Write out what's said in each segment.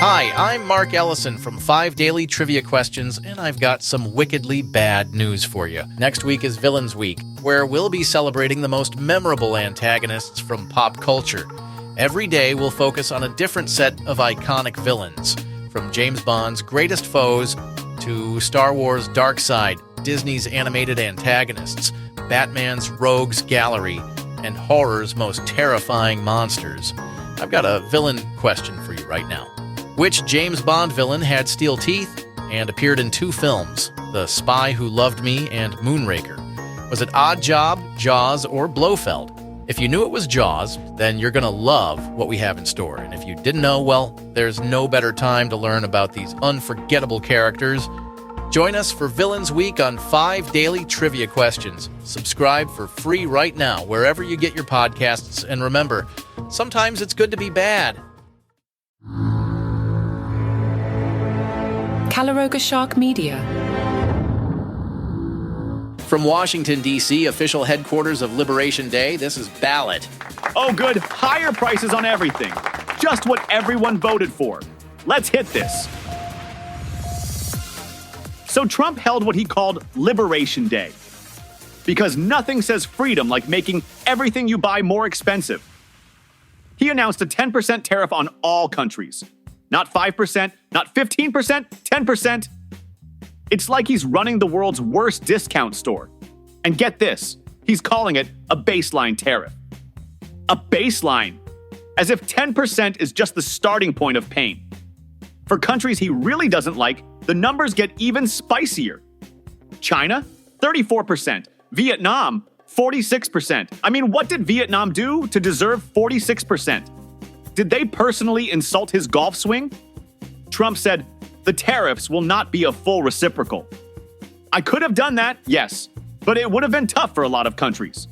Hi, I'm Mark Ellison from 5 Daily Trivia Questions, and I've got some wickedly bad news for you. Next week is Villains Week, where we'll be celebrating the most memorable antagonists from pop culture. Every day we'll focus on a different set of iconic villains, from James Bond's greatest foes to Star Wars' Dark Side, Disney's animated antagonists, Batman's rogues gallery, and horror's most terrifying monsters. I've got a villain question for you right now. Which James Bond villain had steel teeth and appeared in 2 films, The Spy Who Loved Me and Moonraker? Was it Odd Job, Jaws, or Blofeld? If you knew it was Jaws, then you're going to love what we have in store. And if you didn't know, well, there's no better time to learn about these unforgettable characters. Join us for Villains Week on 5 Daily Trivia Questions. Subscribe for free right now wherever you get your podcasts. And remember, sometimes it's good to be bad. Calaroga Shark Media. From Washington, D.C., official headquarters of Liberation Day, this is Ballot. Oh, good. Higher prices on everything. Just what everyone voted for. Let's hit this. So Trump held what he called Liberation Day. Because nothing says freedom like making everything you buy more expensive. He announced a 10% tariff on all countries. Not 5%, not 15%, 10%. It's like he's running the world's worst discount store. And get this, he's calling it a baseline tariff. A baseline, as if 10% is just the starting point of pain. For countries he really doesn't like, the numbers get even spicier. China, 34%. Vietnam, 46%. I mean, what did Vietnam do to deserve 46%? Did they personally insult his golf swing? Trump said, the tariffs will not be a full reciprocal. I could have done that, yes, but it would have been tough for a lot of countries.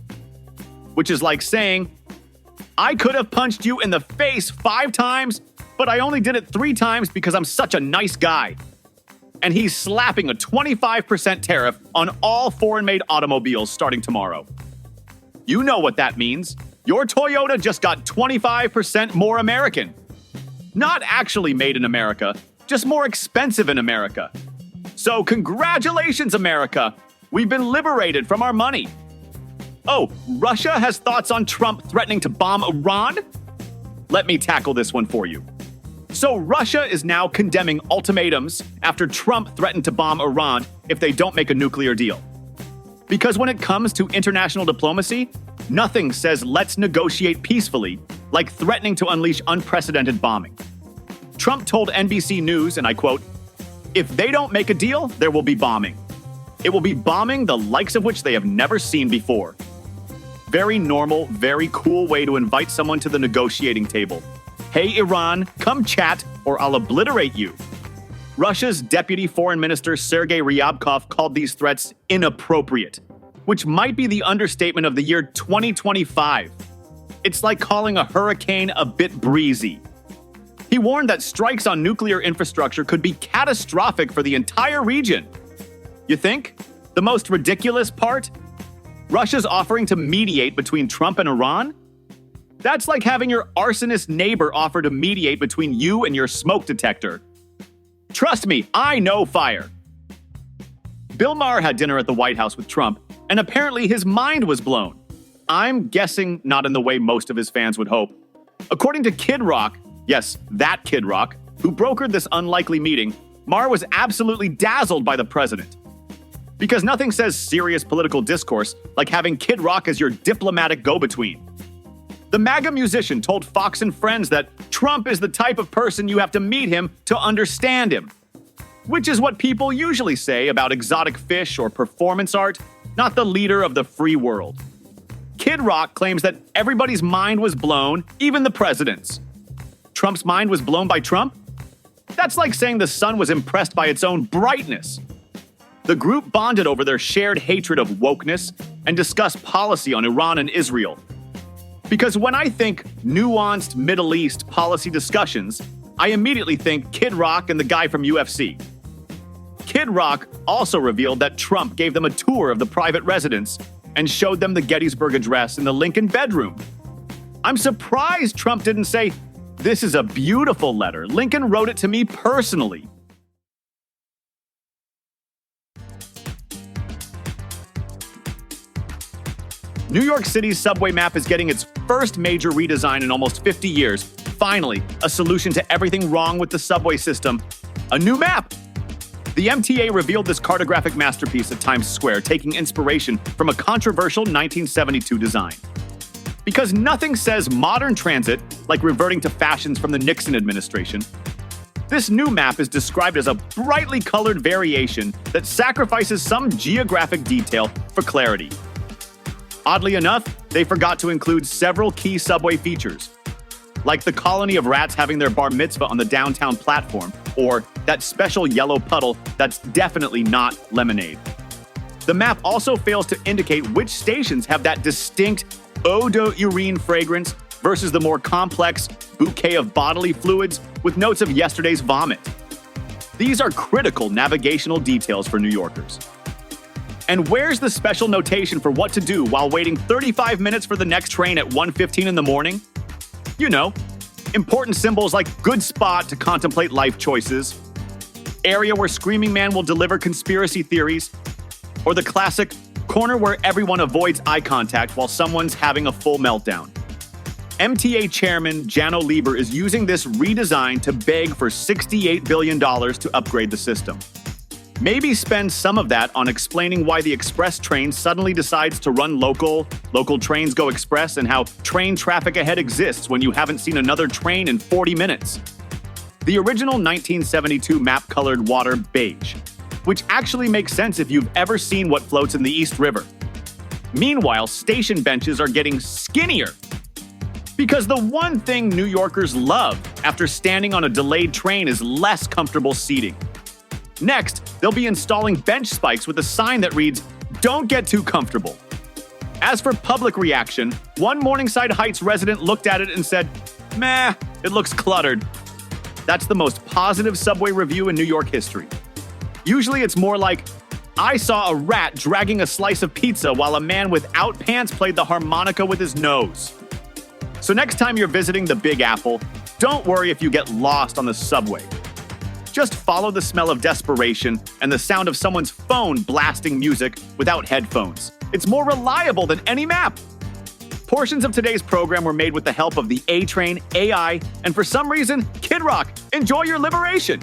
Which is like saying, I could have punched you in the face 5 times, but I only did it 3 times because I'm such a nice guy. And he's slapping a 25% tariff on all foreign-made automobiles starting tomorrow. You know what that means. Your Toyota just got 25% more American. Not actually made in America, just more expensive in America. So congratulations, America. We've been liberated from our money. Oh, Russia has thoughts on Trump threatening to bomb Iran? Let me tackle this one for you. So Russia is now condemning ultimatums after Trump threatened to bomb Iran if they don't make a nuclear deal. Because when it comes to international diplomacy, nothing says let's negotiate peacefully like threatening to unleash unprecedented bombing. Trump told NBC News, and I quote, if they don't make a deal, there will be bombing. It will be bombing the likes of which they have never seen before. Very normal, very cool way to invite someone to the negotiating table. Hey, Iran, come chat or I'll obliterate you. Russia's Deputy Foreign Minister Sergei Ryabkov called these threats inappropriate, which might be the understatement of the year 2025. It's like calling a hurricane a bit breezy. He warned that strikes on nuclear infrastructure could be catastrophic for the entire region. You think? The most ridiculous part? Russia's offering to mediate between Trump and Iran? That's like having your arsonist neighbor offer to mediate between you and your smoke detector. Trust me, I know fire. Bill Maher had dinner at the White House with Trump, and apparently his mind was blown. I'm guessing not in the way most of his fans would hope. According to Kid Rock, yes, that Kid Rock, who brokered this unlikely meeting, Maher was absolutely dazzled by the president. Because nothing says serious political discourse like having Kid Rock as your diplomatic go-between. The MAGA musician told Fox and Friends that Trump is the type of person you have to meet him to understand him. Which is what people usually say about exotic fish or performance art, not the leader of the free world. Kid Rock claims that everybody's mind was blown, even the president's. Trump's mind was blown by Trump? That's like saying the sun was impressed by its own brightness. The group bonded over their shared hatred of wokeness and discussed policy on Iran and Israel. Because when I think nuanced Middle East policy discussions, I immediately think Kid Rock and the guy from UFC. Kid Rock also revealed that Trump gave them a tour of the private residence and showed them the Gettysburg Address in the Lincoln bedroom. I'm surprised Trump didn't say, This is a beautiful letter. Lincoln wrote it to me personally. New York City's subway map is getting its first major redesign in almost 50 years. Finally, a solution to everything wrong with the subway system. A new map! The MTA revealed this cartographic masterpiece at Times Square, taking inspiration from a controversial 1972 design. Because nothing says modern transit like reverting to fashions from the Nixon administration, this new map is described as a brightly colored variation that sacrifices some geographic detail for clarity. Oddly enough, they forgot to include several key subway features, like the colony of rats having their bar mitzvah on the downtown platform, or that special yellow puddle that's definitely not lemonade. The map also fails to indicate which stations have that distinct eau de urine fragrance versus the more complex bouquet of bodily fluids with notes of yesterday's vomit. These are critical navigational details for New Yorkers. And where's the special notation for what to do while waiting 35 minutes for the next train at 1:15 in the morning? You know, important symbols like good spot to contemplate life choices, area where Screaming Man will deliver conspiracy theories, or the classic corner where everyone avoids eye contact while someone's having a full meltdown. MTA Chairman Janno Lieber is using this redesign to beg for $68 billion to upgrade the system. Maybe spend some of that on explaining why the express train suddenly decides to run local trains go express, and how train traffic ahead exists when you haven't seen another train in 40 minutes. The original 1972 map colored water beige, which actually makes sense if you've ever seen what floats in the East River. Meanwhile, station benches are getting skinnier. Because the one thing New Yorkers love after standing on a delayed train is less comfortable seating. Next, they'll be installing bench spikes with a sign that reads, "Don't get too comfortable." As for public reaction, one Morningside Heights resident looked at it and said, "Meh, it looks cluttered." That's the most positive subway review in New York history. Usually it's more like, "I saw a rat dragging a slice of pizza while a man without pants played the harmonica with his nose." So next time you're visiting the Big Apple, don't worry if you get lost on the subway. Just follow the smell of desperation and the sound of someone's phone blasting music without headphones. It's more reliable than any map. Portions of today's program were made with the help of the A-Train, AI, and for some reason, Kid Rock. Enjoy your liberation!